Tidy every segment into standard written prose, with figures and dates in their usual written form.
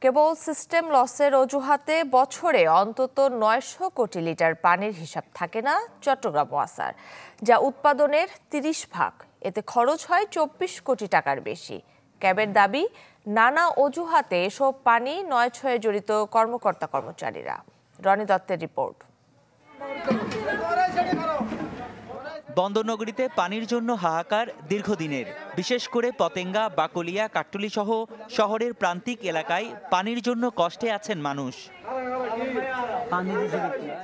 কেবল system লসের অজুহাতে বছরে অন্তত ৯০০ কোটি লিটার পানির হিসাব থাকে না চট্টগ্রাম ওয়াসার, যা উৎপাদনের ৩০ ভাগ। এতে খরচ হয় ২৪ কোটি টাকার বেশি। ক্যাবের দাবি, নানা অজুহাতে এসব পানি নয়-ছয়ে জড়িত কর্মকর্তা কর্মচারীরা। রনি দত্তের রিপোর্ট। বন্দরনগরীতে পানির জন্য হাহাকার দীর্ঘদিনের। বিশেষ করে পতেঙ্গা, বাকলিয়া, কাট্টুলি সহ শহরের প্রান্তিক এলাকায় পানির জন্য কষ্টে আছেন মানুষ।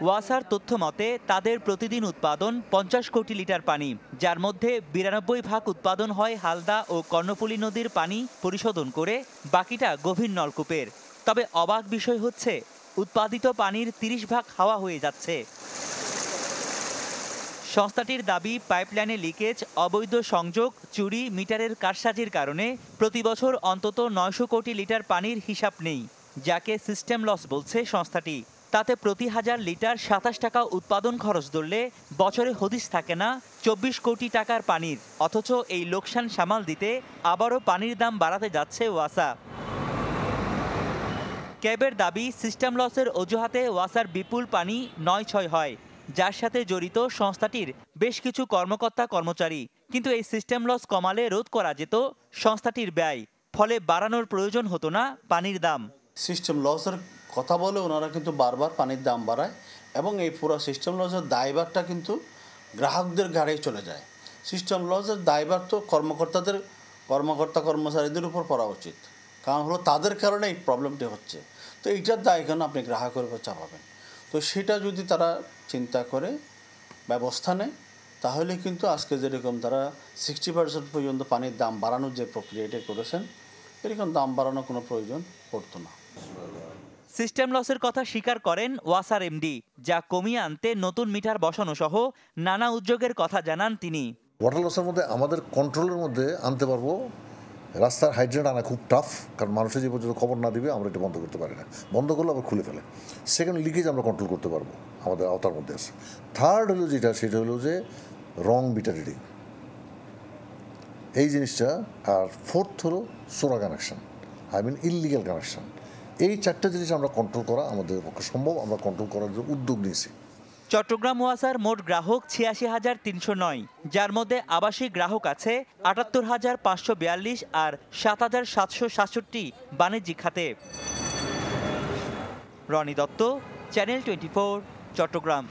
ওয়াসার তথ্য মতে তাদের প্রতিদিন উৎপাদন ৫০ কোটি লিটার পানি, যার মধ্যে ৯২ ভাগ উৎপাদন হয় হালদা ও কর্ণফুলী নদীর পানি পরিশোধন করে, বাকিটা গভীর নলকূপের। তবে অবাক বিষয় হচ্ছে, উৎপাদিত পানির ৩০ ভাগ হাওয়া হয়ে যাচ্ছে। সংস্থাটির দাবি, পাইপলাইনে লিকেজ, অবৈধ সংযোগ, চুরি, মিটারের কারসাজির কারণে প্রতি বছর অন্তত ৯০০ কোটি লিটার পানির হিসাব নেই, যাকে সিস্টেম লস বলছে সংস্থাটি। তাতে প্রতি হাজার লিটার ২৭ টাকা উৎপাদন খরচ ধরলে বছরে হদিস থাকে না ২৪ কোটি টাকার পানির। অথচ এই লোকসান সামাল দিতে আবারও পানির দাম বাড়াতে যাচ্ছে ওয়াসা। ক্যাবের দাবি, সিস্টেম লসের অজুহাতে ওয়াসার বিপুল পানি ৯-৬ হয়, যার সাথে জড়িত সংস্থাটির বেশ কিছু কর্মকর্তা কর্মচারী। কিন্তু এই সিস্টেম লস কমালে রোধ করা যেত সংস্থাটির ব্যয়, ফলে বাড়ানোর প্রয়োজন হতো না পানির দাম। সিস্টেম লসের কথা বলে ওনারা কিন্তু বারবার পানির দাম বাড়ায় এবং এই পুরো সিস্টেম লসের দায়ভারটা কিন্তু গ্রাহকদের ঘাড়েই চলে যায়। সিস্টেম লসের দায়ভার তো কর্মকর্তা কর্মচারীদের উপর পড়া উচিত, কারণ হলো তাদের কারণে এই প্রবলেমটি হচ্ছে। তো এইটার দায় কেন আপনি গ্রাহকের উপর চাপাবেন? তো সেটা যদি তারা চিন্তা করে ব্যবস্থা নেয়, তাহলে কিন্তু আজকে যেরকম তারা 60% পর্যন্ত পানির দাম বাড়ানোর যে প্রক্রিয়াটা করেছেন, এরকম দাম বাড়ানোর কোনো প্রয়োজন পড়তো না। সিস্টেম লসের কথা স্বীকার করেন ওয়াসার এমডি, যা কমিয়ে আনতে নতুন মিটার বসানো সহ নানা উদ্যোগের কথা জানান তিনি। ওয়াটার লসের মধ্যে আমাদের কন্ট্রোলের মধ্যে আনতে পারবো। রাস্তার হাইড্রেন্ট আনা খুব টাফ, কারণ মানুষের যে পর্যন্ত খবর না দিবে আমরা এটা বন্ধ করতে পারি না। বন্ধ করলে আবার খুলে ফেলে। সেকেন্ড, লিকেজ আমরা কন্ট্রোল করতে পারবো, আমাদের আওতার মধ্যে আছে। থার্ড হলো সেটা হলো যে রং মিটার রিডিং, এই জিনিসটা। আর ফোর্থ হলো সোরা কানেকশন, ইললিগাল কানেকশন। এই চারটা জিনিস আমরা কন্ট্রোল করা আমাদের পক্ষে সম্ভব, আমরা কন্ট্রোল করার জন্য উদ্যোগ নিয়েছি। চট্টগ্রাম ওয়াসার মোট গ্রাহক ৮৬,৩০৯, যার মধ্যে আবাসিক গ্রাহক আছে ৭৮,৫৪২ আর ৭,৭৬৭ বাণিজ্যিক খাতে। রনি দত্ত, চ্যানেল 24, চট্টগ্রাম।